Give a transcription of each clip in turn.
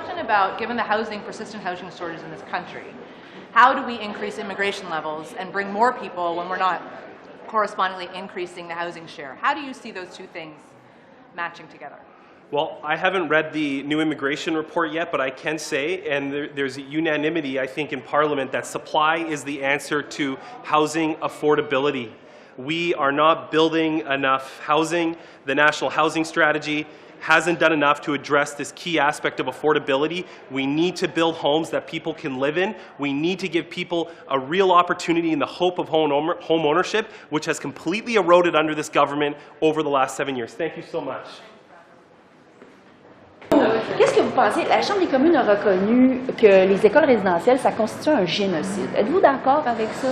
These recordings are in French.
question about, given the persistent housing shortage in this country, how do we increase immigration levels and bring more people when we're not correspondingly increasing the housing share? How do you see those two things matching together? Well, I haven't read the new immigration report yet, but I can say, and there's unanimity, I think, in Parliament that supply is the answer to housing affordability. We are not building enough housing. The National Housing Strategy hasn't done enough to address this key aspect of affordability. We need to build homes that people can live in. We need to give people a real opportunity in the hope of home ownership, which has completely eroded under this government over the last 7 years. Thank you so much. Qu'est-ce que vous pensez? La Chambre des communes a reconnu que les écoles résidentielles, ça constitue un génocide. Êtes-vous d'accord avec ça?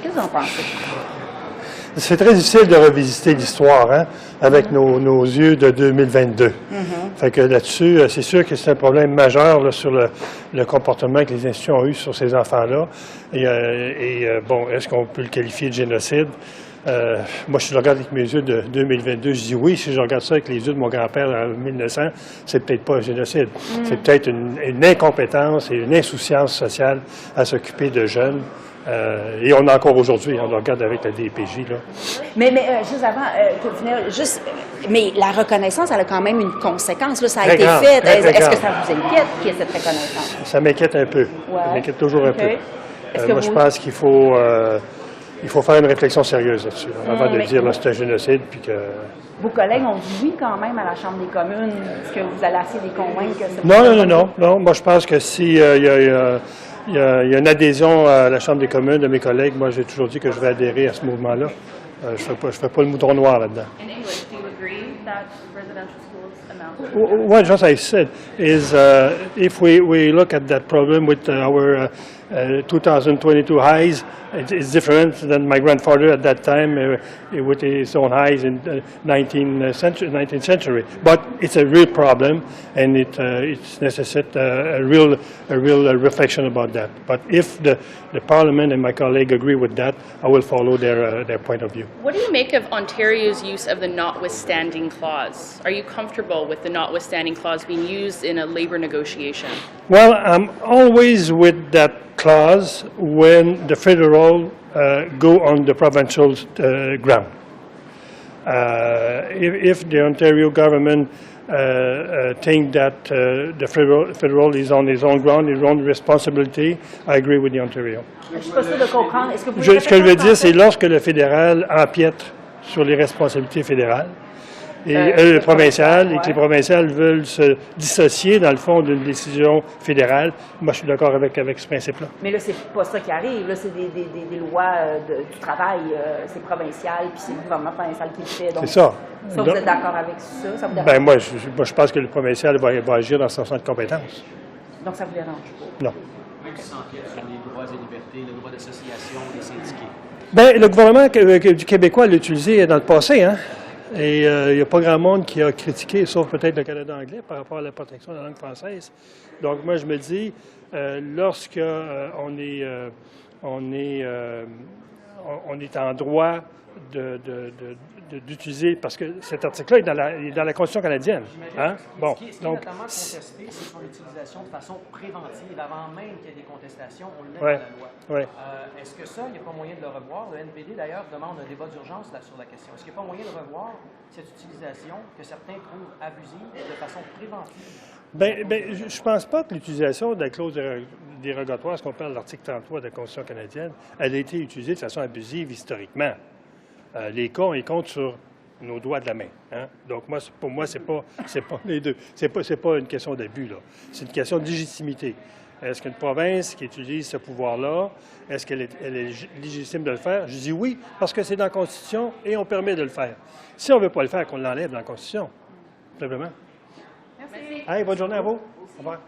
Qu'est-ce que vous en pensez? C'est très difficile de revisiter l'histoire avec nos yeux de 2022. Fait que là-dessus, c'est sûr que c'est un problème majeur là, sur le comportement que les institutions ont eu sur ces enfants-là. Bon, est-ce qu'on peut le qualifier de génocide? Moi, si je regarde avec mes yeux de 2022, je dis oui. Si je regarde ça avec les yeux de mon grand-père en 1900, c'est peut-être pas un génocide. C'est peut-être une incompétence et une insouciance sociale à s'occuper de jeunes. Et on a encore aujourd'hui, on le regarde avec la DPJ. Là. Mais juste avant, pour finir, mais la reconnaissance, elle a quand même une conséquence. Là, ça a été fait. Est-ce que ça vous inquiète qu'il y ait cette reconnaissance? Ça m'inquiète un peu. Ouais. Ça m'inquiète toujours un peu. Moi, je pense qu'il faut faire une réflexion sérieuse là-dessus, avant de dire que c'est un génocide. Puis que... Vos collègues ont dit oui quand même à la Chambre des communes. Est-ce que vous allez essayer de les convaincre que c'est Non. Moi, je pense que s'il y a une adhésion à la Chambre des communes de mes collègues, moi, j'ai toujours dit que je vais adhérer à ce mouvement-là. Je ne fais pas le mouton noir là-dedans. In English, do you agree that residential schools amount? What just I said is if we look at that problem with our 2022 highs, it's different than my grandfather at that time with his own highs in the 19th century. But it's a real problem, and it necessitates a real reflection about that. But if the Parliament and my colleague agree with that, I will follow their point of view. What do you make of Ontario's use of the notwithstanding clause? Are you comfortable with the notwithstanding clause being used in a labour negotiation? Well, I'm always with that clause when the federal go on the provincial ground. If the Ontario government think that the federal is on his own ground, his own responsibility, I agree with the Ontario. Je suis pas sûre de comprendre. Ce que je veux dire, c'est lorsque le fédéral empiète sur les responsabilités fédérales, et le provincial, et que les provinciales veulent se dissocier, dans le fond, d'une décision fédérale. Moi, je suis d'accord avec ce principe-là. Mais là, c'est pas ça qui arrive. Là, c'est des lois du travail. C'est provincial, puis c'est le gouvernement provincial qui le fait. C'est ça. Ça, vous êtes d'accord avec ça? Moi, je pense que le provincial va agir dans son centre de compétences. Donc, ça vous dérange pas? Non. Même si s'empiète sur les droits et libertés, le droit d'association, les syndiqués. Le gouvernement du Québécois l'a utilisé dans le passé, hein? Et il n'y a pas grand monde qui a critiqué, sauf peut-être le Canada anglais, par rapport à la protection de la langue française. Donc, moi, je me dis, lorsque on est en droit d'utiliser, parce que cet article-là est dans la Constitution canadienne. Hein? Bon, ce qui est notamment contesté, c'est son utilisation de façon préventive, avant même qu'il y ait des contestations, on le met dans la loi. Ouais. Est-ce que ça, il n'y a pas moyen de le revoir? Le NPD, d'ailleurs, demande un débat d'urgence sur la question. Est-ce qu'il n'y a pas moyen de revoir cette utilisation que certains trouvent abusive de façon préventive? Je ne pense pas que l'utilisation de la clause dérogatoire, ce qu'on parle de l'article 33 de la Constitution canadienne, elle a été utilisée de façon abusive historiquement. Les cas, ils comptent sur nos doigts de la main. Hein? Donc, pour moi, c'est pas les deux. C'est pas une question d'abus, là. C'est une question de légitimité. Est-ce qu'une province qui utilise ce pouvoir-là, est-ce qu'elle est légitime de le faire? Je dis oui, parce que c'est dans la Constitution et on permet de le faire. Si on ne veut pas le faire, qu'on l'enlève dans la Constitution, tout simplement. Merci. Hey, bonne journée à vous. Au revoir.